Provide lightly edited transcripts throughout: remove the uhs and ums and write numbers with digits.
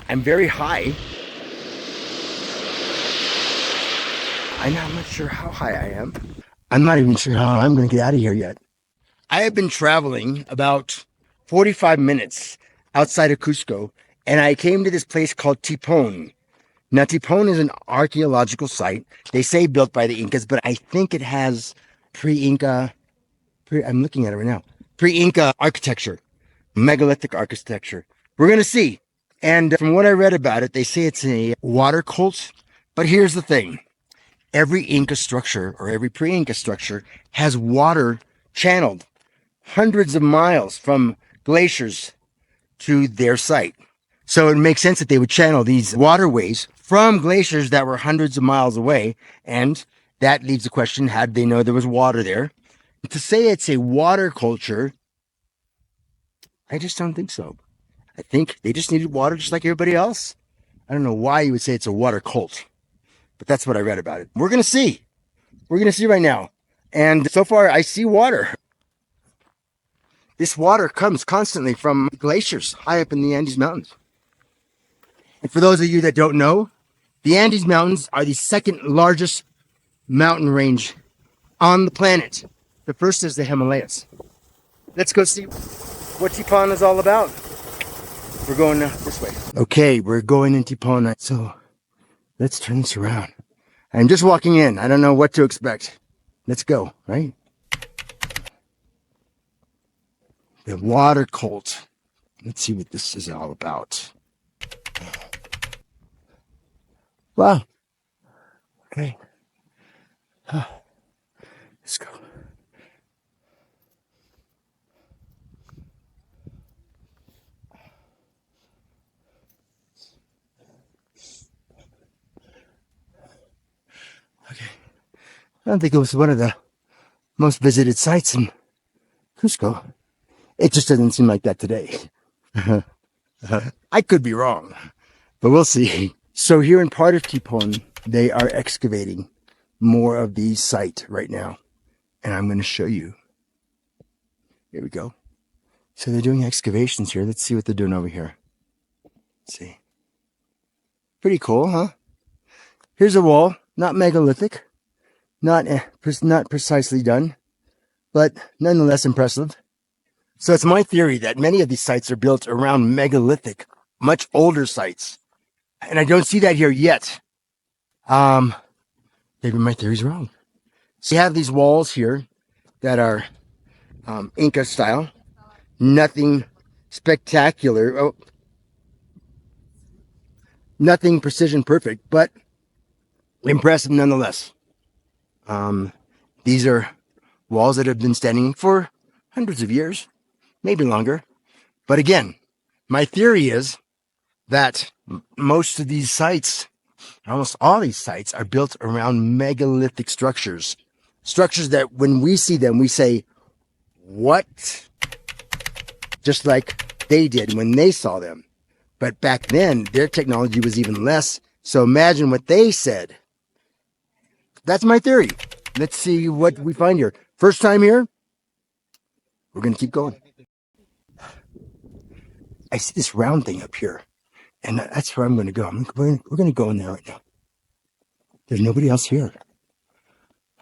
I'm very high. I'm not sure how high I am. I'm not even sure how I'm going to get out of here yet. I have been traveling about 45 minutes outside of Cusco, and I came to this place called Tipon. Now, Tipon is an archaeological site. They say built by the Incas, but I think it has pre-Inca, I'm looking at it right now, pre-Inca architecture, megalithic architecture. We're going to see. And from what I read about it, they say it's a water cult. But here's the thing. Every Inca structure or every pre-Inca structure has water channeled hundreds of miles from glaciers to their site. So it makes sense that they would channel these waterways from glaciers that were hundreds of miles away. And that leaves the question, how did they know there was water there? To say it's a water culture, I just don't think so. I think they just needed water just like everybody else. I don't know why you would say it's a water cult, but that's what I read about it. We're going to see. We're going to see right now. And so far, I see water. This water comes constantly from glaciers high up in the Andes Mountains. And for those of you that don't know, the Andes Mountains are the second largest mountain range on the planet. The first is the Himalayas. Let's go see what Tipon is all about. We're going this way. Okay, we're going in Tipon. So let's turn this around. I'm just walking in. I don't know what to expect. Let's go, right? The water cult. Let's see what this is all about. Wow. Okay. Let's go. Okay. I don't think it was one of the most visited sites in Cusco. It just doesn't seem like that today. I could be wrong, but we'll see. So here in part of Tipon, they are excavating more of the site right now. And I'm going to show you. Here we go. So they're doing excavations here. Let's see what they're doing over here. Let's see. Pretty cool, huh? Here's a wall. Not megalithic. Not precisely done. But nonetheless impressive. So it's my theory that many of these sites are built around megalithic, much older sites. And I don't see that here yet. Maybe my theory's wrong. So you have these walls here that are Inca style. Nothing spectacular. Oh, nothing precision perfect, but impressive nonetheless. These are walls that have been standing for hundreds of years, maybe longer. But again, my theory is that most of these sites, almost all these sites, are built around megalithic structures. Structures that when we see them, we say, what? Just like they did when they saw them. But back then, their technology was even less. So imagine what they said. That's my theory. Let's see what we find here. First time here, we're going to keep going. I see this round thing up here, and that's where I'm going to go. We're going to go in there right now. There's nobody else here.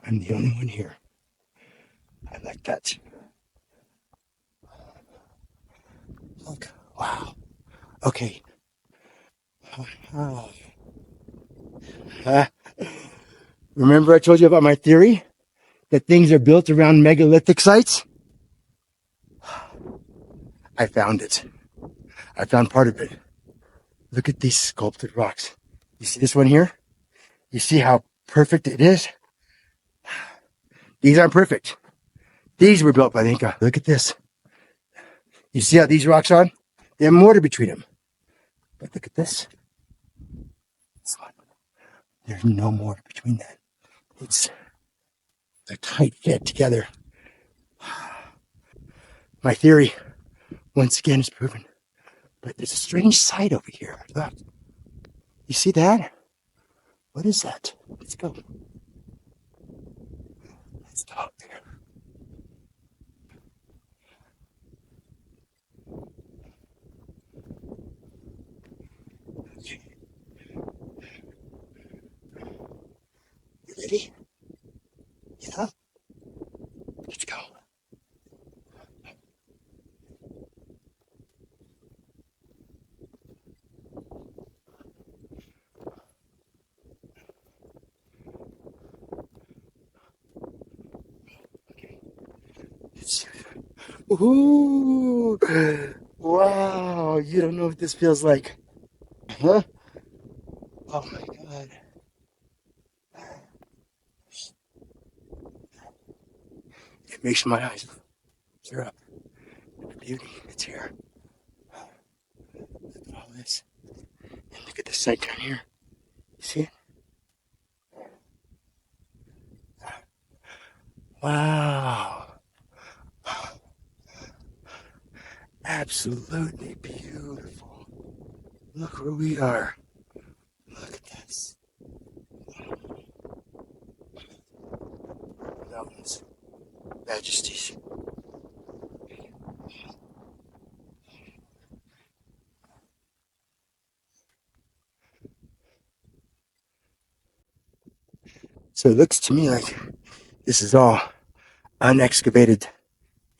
I'm the only one here. I like that. Look. Wow. Okay. Remember I told you about my theory? That things are built around megalithic sites? I found it. I found part of it. Look at these sculpted rocks. You see this one here? You see how perfect it is? These aren't perfect. These were built by the Inca. Look at this. You see how these rocks are? They have mortar between them. But look at this. This one. There's no mortar between that. It's a tight fit together. My theory, once again, is proven. But there's a strange site over here. Look. You see that? What is that? Let's go. Let's go up there. Ooh. Wow, you don't know what this feels like. Huh? Oh my God. It makes my eyes tear up. The beauty, it's here. Look at all this. And look at the site down here. You see it? Wow. Absolutely beautiful. Look where we are. Look at this. Mountains, majesties. So it looks to me like this is all unexcavated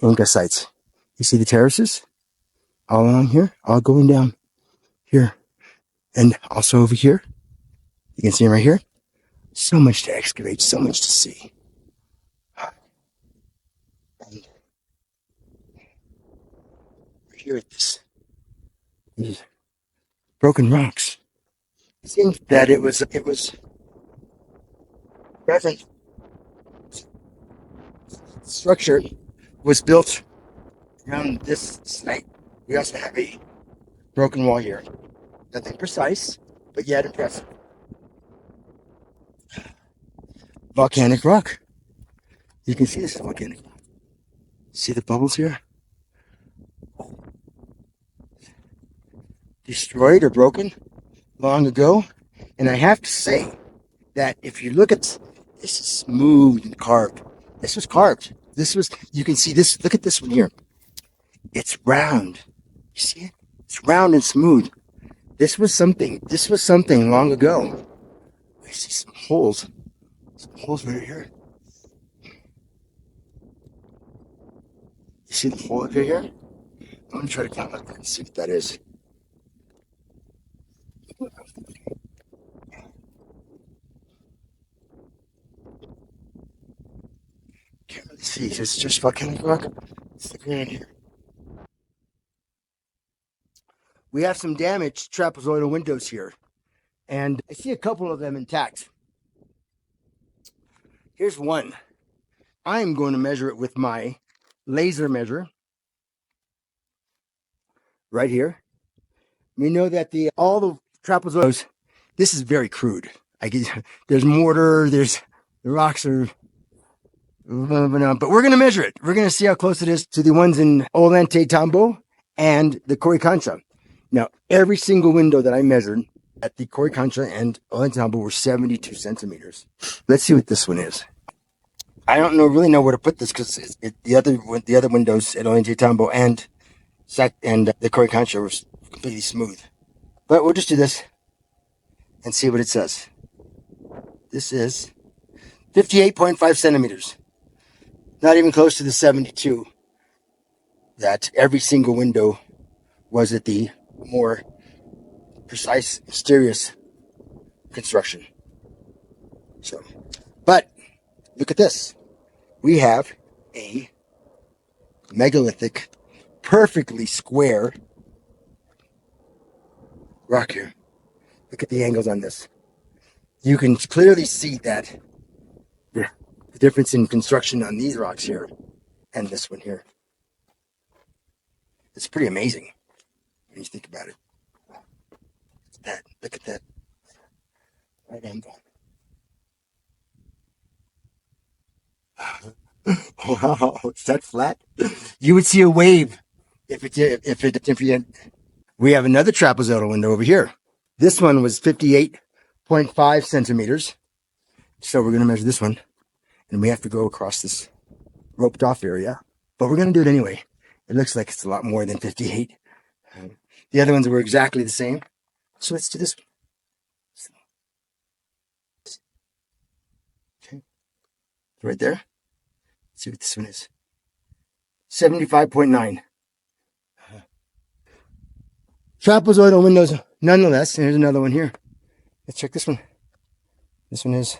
Inca sites. You see the terraces all along here, all going down here, and also over here. You can see them right here. So much to excavate, so much to see. And we're here at these broken rocks. It seems that it was present structure was built around this site. We also have a broken wall here. Nothing precise, but yet impressive. Volcanic rock. You can see this is volcanic. See the bubbles here? Destroyed or broken long ago. And I have to say that if you look at this, is smooth and carved. This was carved. This was, you can see this. Look at this one here. It's round. You see it? It's round and smooth. This was something long ago. I see some holes. Some holes right here. You see the hole over here? I'm gonna try to climb up there and see what that is. Can't really see. It's just volcanic rock. It's the ground here. We have some damaged trapezoidal windows here, and I see a couple of them intact. Here's one. I'm going to measure it with my laser measure right here. We know that all the trapezoidals, this is very crude. There's mortar, the rocks are, but we're going to measure it. We're going to see how close it is to the ones in Ollantaytambo and the Coricancha. Now, every single window that I measured at the Coricancha and Ollantaytambo were 72 centimeters. Let's see what this one is. I don't really know where to put this because the other windows at Ollantaytambo and the Coricancha were completely smooth. But we'll just do this and see what it says. This is 58.5 centimeters. Not even close to the 72 that every single window was at the more precise, mysterious construction. So, but look at this. We have a megalithic, perfectly square rock here. Look at the angles on this. You can clearly see that the difference in construction on these rocks here and this one here. It's pretty amazing when you think about it. Look at that right angle. Wow, is that flat? You would see a wave if it didn't. We have another trapezoidal window over here. This one was 58.5 centimeters. So we're going to measure this one. And we have to go across this roped off area. But we're going to do it anyway. It looks like it's a lot more than 58. The other ones were exactly the same. So let's do this one. Okay. Right there. Let's see what this one is. 75.9. Trapezoidal windows nonetheless. And here's another one here. Let's check this one. This one is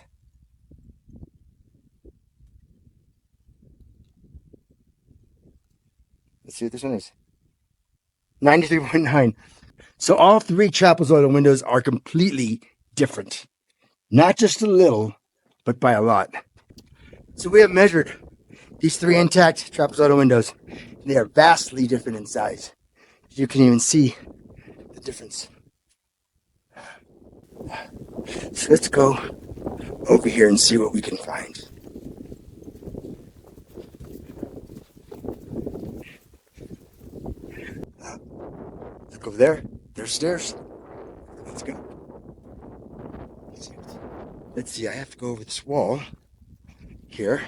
see what this one is. 93.9. So all three trapezoidal windows are completely different. Not just a little, but by a lot. So we have measured these three intact trapezoidal windows. They are vastly different in size. You can even see the difference. So let's go over here and see what we can find. Look over there. There's stairs. Let's go. Let's see. I have to go over this wall here.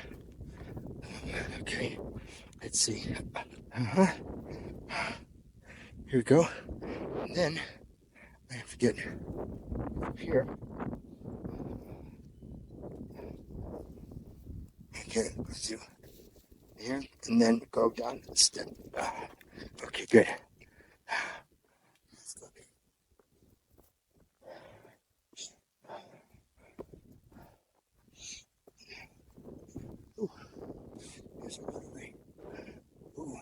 Okay. Let's see. Here we go. And then I have to get up here. Okay, let's do here, and then go down the step. Okay, good. Let's go. Ooh, there's a waterway. Ooh.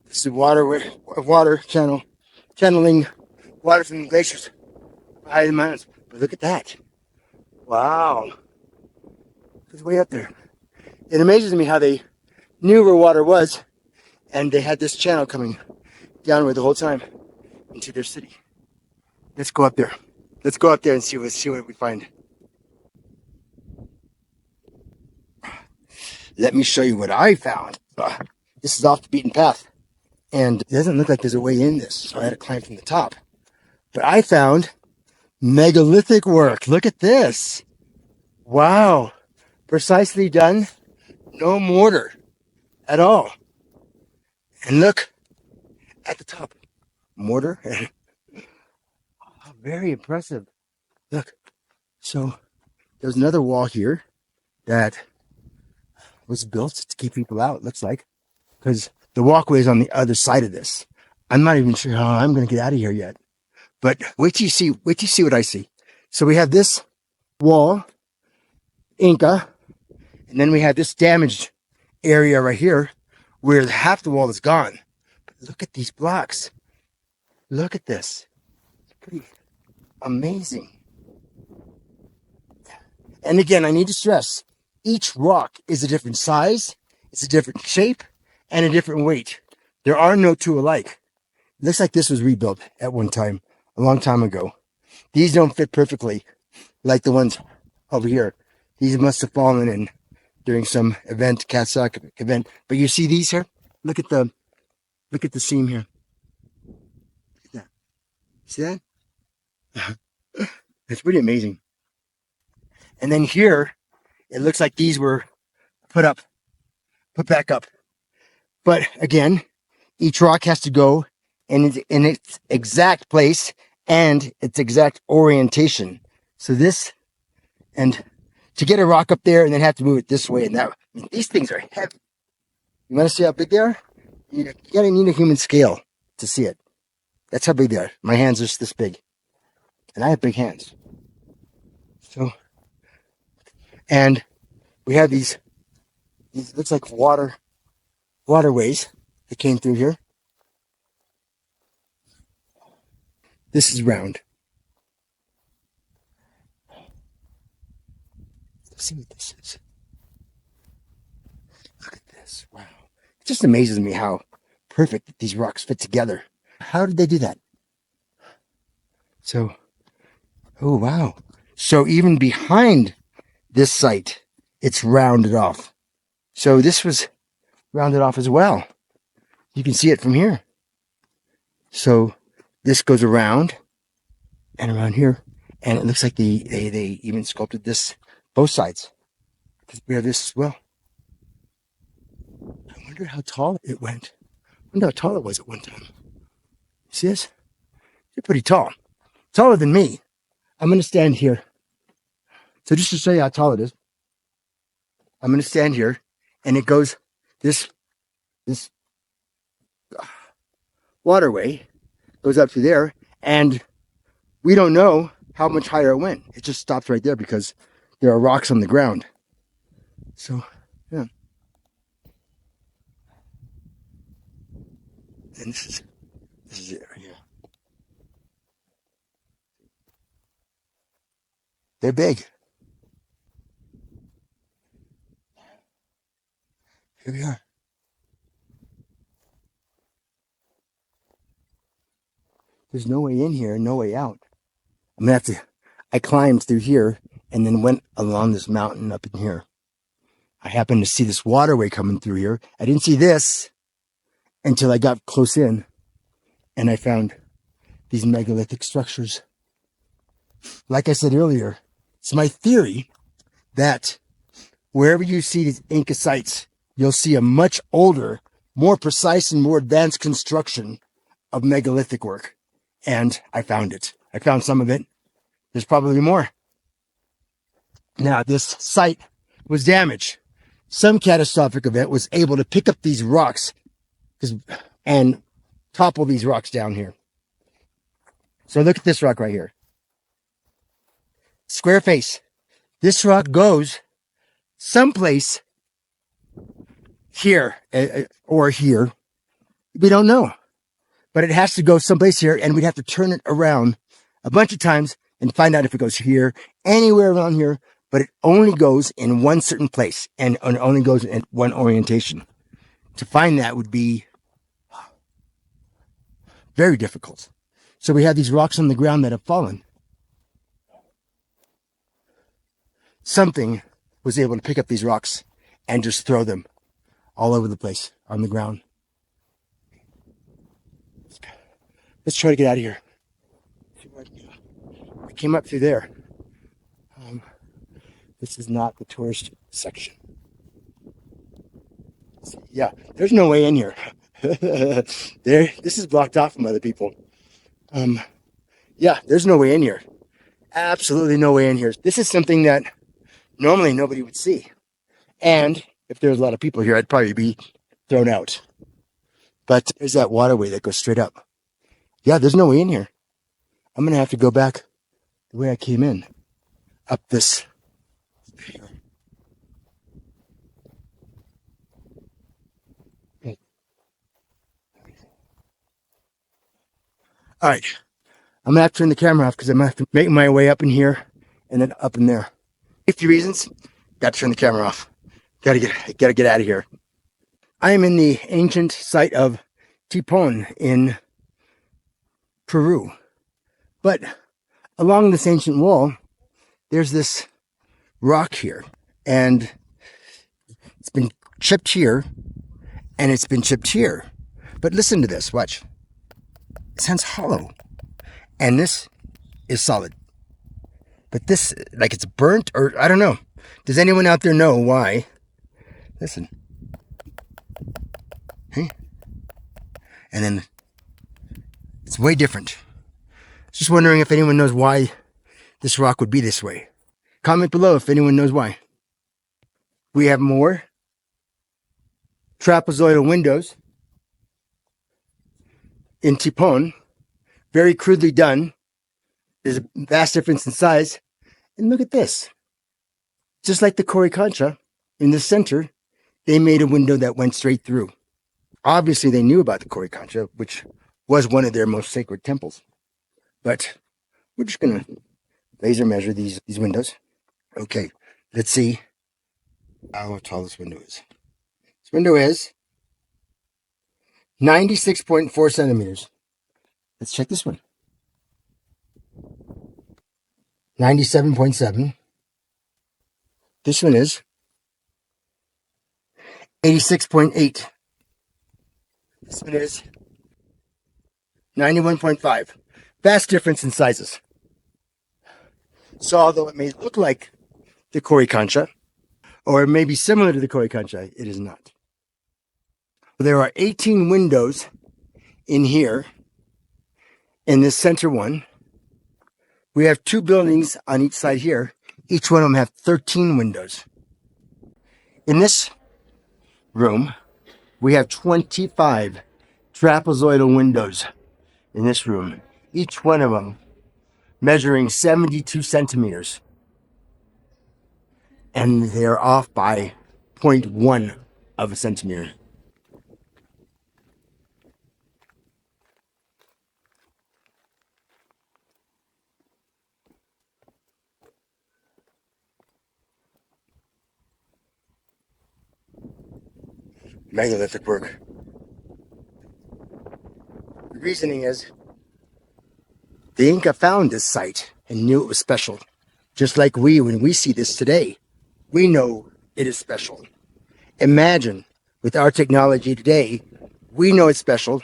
This is water channel, channeling water from the glaciers behind the mountains. But look at that! Wow, it's way up there. It amazes me how they knew where water was, and they had this channel coming downward the whole time into their city. Let's go up there. Let's go up there and see what we find. Let me show you what I found. This is off the beaten path, and it doesn't look like there's a way in this, so I had to climb from the top. But I found megalithic work. Look at this. Wow. Precisely done. No mortar at all. And look at the top. Mortar. Very impressive. Look. So there's another wall here that was built to keep people out, looks like. Because the walkway is on the other side of this. I'm not even sure how I'm going to get out of here yet. But wait till you see what I see. So we have this wall, Inca, and then we have this damaged area right here where half the wall is gone. But look at these blocks. Look at this. It's pretty amazing. And again, I need to stress, each rock is a different size, it's a different shape, and a different weight. There are no two alike. It looks like this was rebuilt at one time, a long time ago. These don't fit perfectly like the ones over here. These must have fallen in during some event, Cusco event. But you see these here? Look at the seam here. Look at that. See that? It's pretty amazing. And then here, it looks like these were put back up. But again, each rock has to go in its exact place and its exact orientation. So this, and to get a rock up there and then have to move it this way and that way. I mean, these things are heavy. You want to see how big they are? You gotta need a human scale to see it. That's how big they are. My hands are just this big. And I have big hands. So, and we have these looks like waterways that came through here. This is round. Let's see what this is. Look at this. Wow. It just amazes me how perfect these rocks fit together. How did they do that? So, oh wow. So even behind this site, it's rounded off. So this was rounded off as well. You can see it from here. So this goes around and around here. And it looks like they even sculpted this both sides. Because we have this as well. I wonder how tall it went. I wonder how tall it was at one time. See this? You're pretty tall. Taller than me. I'm going to stand here. So just to show you how tall it is, I'm going to stand here, and it goes, this waterway goes up to there, and we don't know how much higher it went. It just stops right there because there are rocks on the ground. So, yeah. And this is it right here. They're big. Here we are. There's no way in here, no way out. I'm gonna have to. I climbed through here and then went along this mountain up in here. I happened to see this waterway coming through here. I didn't see this until I got close in, and I found these megalithic structures. Like I said earlier, it's my theory that wherever you see these Inca sites, you'll see a much older, more precise and more advanced construction of megalithic work. And I found it. I found some of it. There's probably more. Now, this site was damaged. Some catastrophic event was able to pick up these rocks and topple these rocks down here. So look at this rock right here. Square face. This rock goes someplace here or here. We don't know. But it has to go someplace here, and we'd have to turn it around a bunch of times and find out if it goes here, anywhere around here, but it only goes in one certain place, and it only goes in one orientation. To find that would be very difficult. So we have these rocks on the ground that have fallen. Something was able to pick up these rocks and just throw them all over the place on the ground. Let's try to get out of here. I came up through there. This is not the tourist section. Yeah, there's no way in here. This is blocked off from other people. Yeah, there's no way in here. Absolutely no way in here. This is something that normally nobody would see. And if there's a lot of people here, I'd probably be thrown out. But there's that waterway that goes straight up. Yeah, there's no way in here. I'm going to have to go back the way I came in. Up this. All right. I'm going to have to turn the camera off because I'm going to have to make my way up in here and then up in there. Safety reasons, got to turn the camera off. Got to get out of here. I am in the ancient site of Tipon in Peru. But along this ancient wall, there's this rock here. And it's been chipped here. And it's been chipped here. But listen to this. Watch. It sounds hollow. And this is solid. But this, like it's burnt or I don't know. Does anyone out there know why? Listen. Hey. And then it's way different. Just wondering if anyone knows why this rock would be this way. Comment below if anyone knows why. We have more trapezoidal windows in Tipon. Very crudely done. There's a vast difference in size. And look at this. Just like the Coricancha, in the center, they made a window that went straight through. Obviously, they knew about the Coricancha, which was one of their most sacred temples. But we're just going to laser measure these windows. Okay, let's see how tall this window is. This window is 96.4 centimeters. Let's check this one. 97.7. This one is 86.8. This one is 91.5. Vast difference in sizes. So although it may look like the Coricancha, or it may be similar to the Coricancha, it is not. There are 18 windows in here. In this center one, we have 2 buildings on each side here. Each one of them have 13 windows. In this room, we have 25 trapezoidal windows in this room. Each one of them measuring 72 centimeters. And they're off by 0.1 of a centimeter. megalithic work. The reasoning is the Inca found this site and knew it was special. Just like when we see this today, we know it is special. Imagine, with our technology today, we know it's special.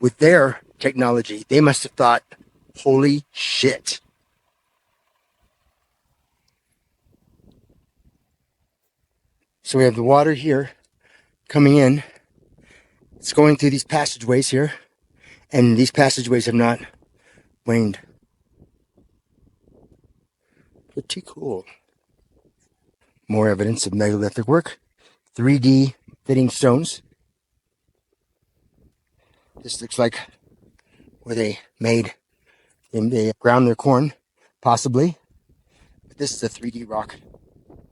With their technology, they must have thought, holy shit. So we have the water here coming in. It's going through these passageways here, and these passageways have not waned. Pretty cool. More evidence of megalithic work. 3D fitting stones. This looks like where they ground their corn, possibly. But this is a 3D rock,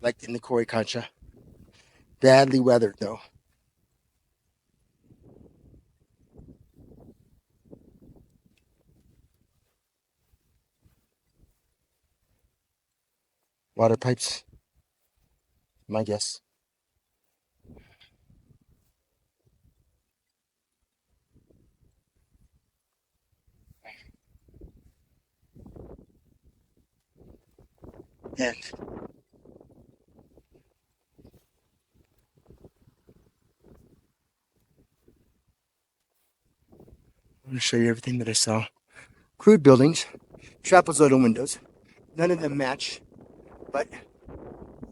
like in the Cory Concha. Badly weathered, though. Water pipes, my guess. And I'm going to show you everything that I saw. Crude buildings, trapezoidal windows. None of them match, but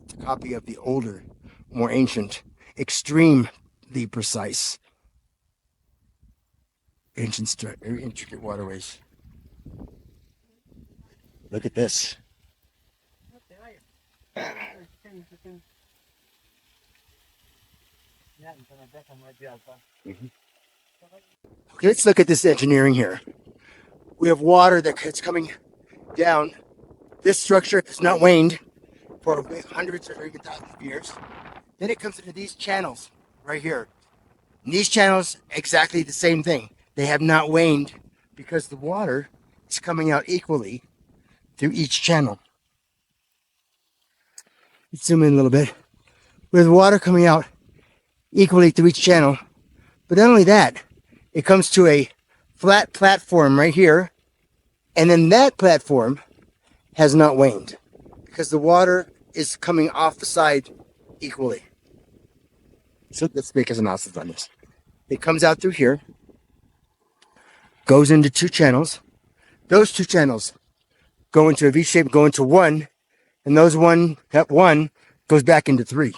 it's a copy of the older, more ancient, extremely precise, ancient, very intricate waterways. Look at this. Okay, let's look at this engineering here. We have water that's coming down. This structure has not waned for hundreds or even thousands of years. Then it comes into these channels right here. And these channels, exactly the same thing. They have not waned because the water is coming out equally through each channel. Let's zoom in a little bit. With water coming out equally through each channel. But not only that, it comes to a flat platform right here. And then that platform has not waned because the water is coming off the side equally. So let's make an analysis on this. It comes out through here, goes into two channels. Those two channels go into a V shape, go into one, and that one goes back into three.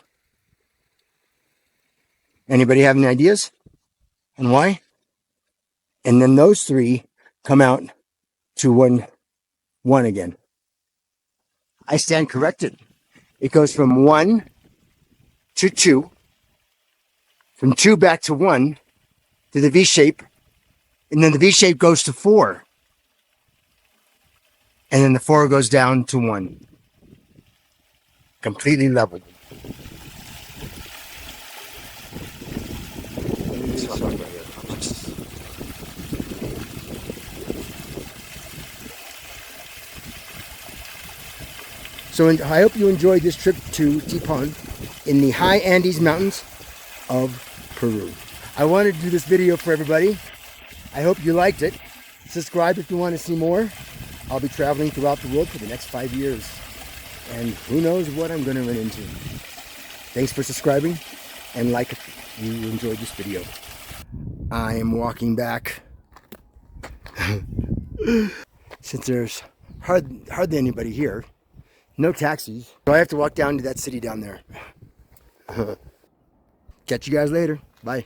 Anybody have any ideas on why? And then those three come out to one again. I stand corrected. It goes from 1 to 2, from 2 back to 1 to the V shape, and then the V shape goes to 4, and then the 4 goes down to 1. Completely leveled. So I hope you enjoyed this trip to Tipon in the high Andes Mountains of Peru. I wanted to do this video for everybody. I hope you liked it. Subscribe if you want to see more. I'll be traveling throughout the world for the next 5 years. And who knows what I'm going to run into. Thanks for subscribing and like if you enjoyed this video. I am walking back. Since there's hardly anybody here. No taxis. So I have to walk down to that city down there. Catch you guys later. Bye.